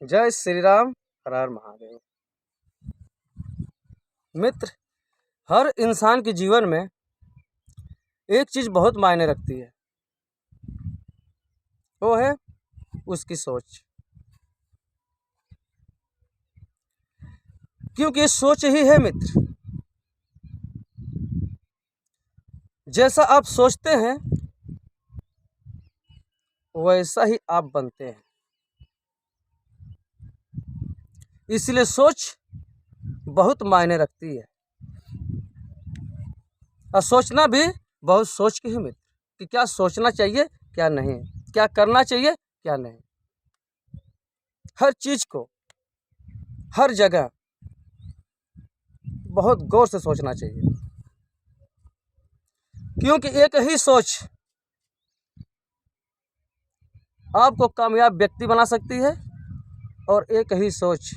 जय श्री राम। हर हर महादेव। मित्र, हर इंसान के जीवन में एक चीज़ बहुत मायने रखती है, वो है उसकी सोच। क्योंकि सोच ही है मित्र। जैसा आप सोचते हैं वैसा ही आप बनते हैं। इसलिए सोच बहुत मायने रखती है और सोचना भी बहुत सोच के ही मित्र, कि क्या सोचना चाहिए क्या नहीं, क्या करना चाहिए क्या नहीं। हर चीज़ को हर जगह बहुत गौर से सोचना चाहिए, क्योंकि एक ही सोच आपको कामयाब व्यक्ति बना सकती है और एक ही सोच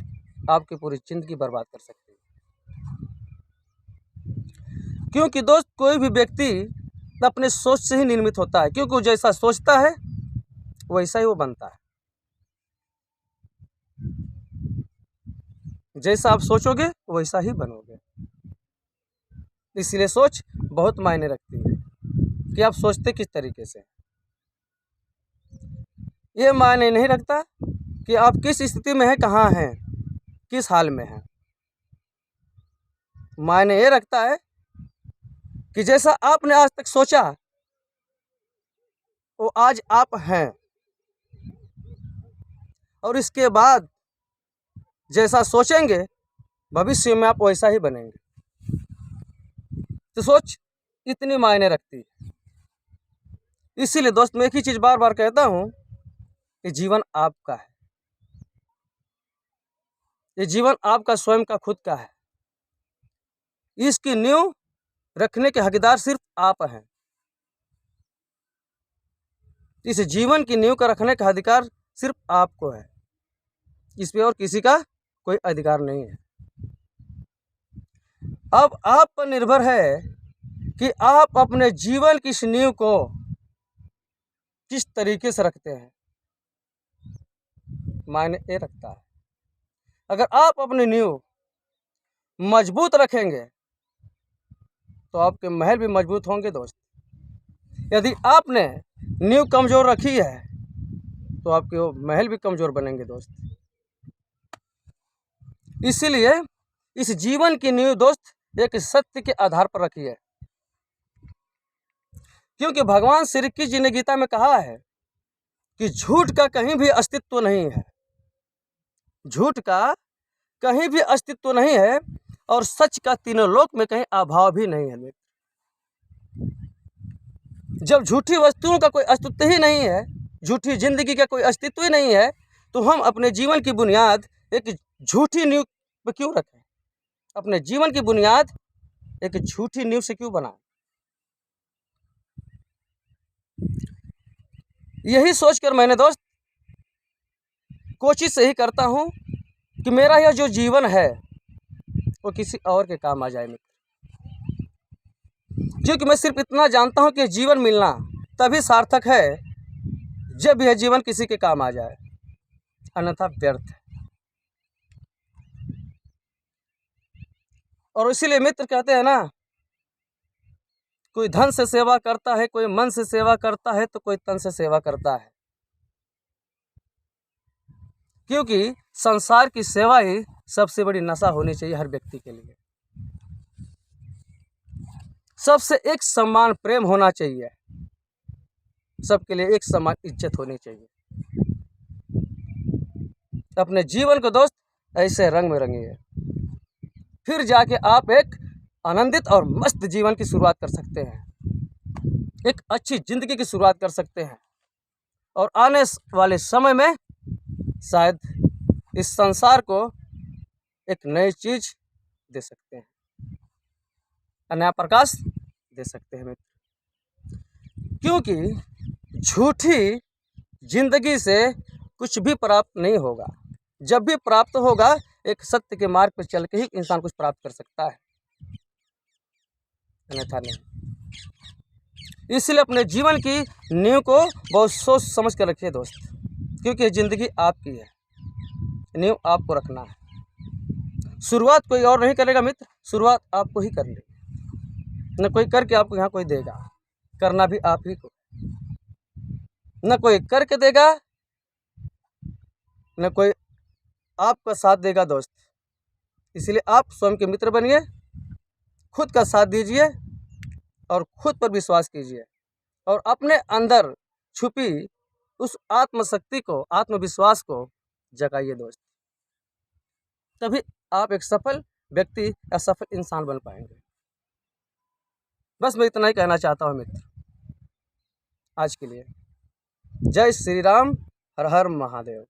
आपकी पूरी जिंदगी बर्बाद कर सकती है। क्योंकि दोस्त, कोई भी व्यक्ति अपने सोच से ही निर्मित होता है, क्योंकि वो जैसा सोचता है वैसा ही वो बनता है। जैसा आप सोचोगे वैसा ही बनोगे। इसलिए सोच बहुत मायने रखती है कि आप सोचते किस तरीके से। ये मायने नहीं रखता कि आप किस स्थिति में हैं, कहाँ हैं, किस हाल में हैं। मायने ये रखता है कि जैसा आपने आज तक सोचा वो आज आप हैं, और इसके बाद जैसा सोचेंगे भविष्य में आप वैसा ही बनेंगे। तो सोच इतनी मायने रखती है। इसीलिए दोस्त, मैं एक ही चीज़ बार बार कहता हूँ कि जीवन आपका है। ये जीवन आपका स्वयं का खुद का है। इसकी नींव रखने के हकदार सिर्फ आप हैं। इस जीवन की नींव का रखने का अधिकार सिर्फ आपको है। इस पे और किसी का कोई अधिकार नहीं है। अब आप पर निर्भर है कि आप अपने जीवन की इस नींव को किस तरीके से रखते हैं। मायने ये रखता है। अगर आप अपनी नींव मजबूत रखेंगे तो आपके महल भी मजबूत होंगे दोस्त। यदि आपने नींव कमज़ोर रखी है तो आपके वो महल भी कमज़ोर बनेंगे दोस्त। इसीलिए इस जीवन की नींव दोस्त एक सत्य के आधार पर रखी है। क्योंकि भगवान श्री कृष्ण ने गीता में कहा है कि झूठ का कहीं भी अस्तित्व नहीं है। झूठ का कहीं भी अस्तित्व नहीं है और सच का तीनों लोक में कहीं अभाव भी नहीं है। जब झूठी वस्तुओं का कोई अस्तित्व ही नहीं है, झूठी जिंदगी का कोई अस्तित्व ही नहीं है, तो हम अपने जीवन की बुनियाद एक झूठी नींव पर क्यों रखें? अपने जीवन की बुनियाद एक झूठी नींव से क्यों बनाएं? यही सोचकर मैंने दोस्त कोशिश यही करता हूं कि मेरा यह जो जीवन है वो किसी और के काम आ जाए मित्र। क्योंकि मैं सिर्फ इतना जानता हूं कि जीवन मिलना तभी सार्थक है जब यह जीवन किसी के काम आ जाए, अन्यथा व्यर्थ है। और इसीलिए मित्र कहते हैं ना, कोई धन से सेवा करता है, कोई मन से सेवा करता है, तो कोई तन से सेवा करता है। क्योंकि संसार की सेवा ही सबसे बड़ी नशा होनी चाहिए हर व्यक्ति के लिए। सबसे एक समान प्रेम होना चाहिए, सबके लिए एक समान इज्जत होनी चाहिए। अपने जीवन को दोस्त ऐसे रंग में रंगिए, फिर जाके आप एक आनंदित और मस्त जीवन की शुरुआत कर सकते हैं, एक अच्छी जिंदगी की शुरुआत कर सकते हैं, और आने वाले समय में शायद इस संसार को एक नई चीज दे सकते हैं, नया प्रकाश दे सकते हैं मित्र। क्योंकि झूठी जिंदगी से कुछ भी प्राप्त नहीं होगा। जब भी प्राप्त होगा एक सत्य के मार्ग पर चल के ही इंसान कुछ प्राप्त कर सकता है, अन्यथा नहीं। इसलिए अपने जीवन की नींव को बहुत सोच समझ कर रखिए दोस्त, क्योंकि जिंदगी आपकी है। नींव आपको रखना है। शुरुआत कोई और नहीं करेगा मित्र, शुरुआत आपको ही करनी है। न कोई करके आपको यहाँ कोई देगा, करना भी आप ही को। न कोई करके देगा, न कोई आपका साथ देगा दोस्त। इसलिए आप स्वयं के मित्र बनिए, खुद का साथ दीजिए और खुद पर विश्वास कीजिए और अपने अंदर छुपी उस आत्मशक्ति को, आत्मविश्वास को जगाइए दोस्त। तभी आप एक सफल व्यक्ति या सफल इंसान बन पाएंगे। बस मैं इतना ही कहना चाहता हूँ मित्र आज के लिए। जय श्री राम, हर हर महादेव।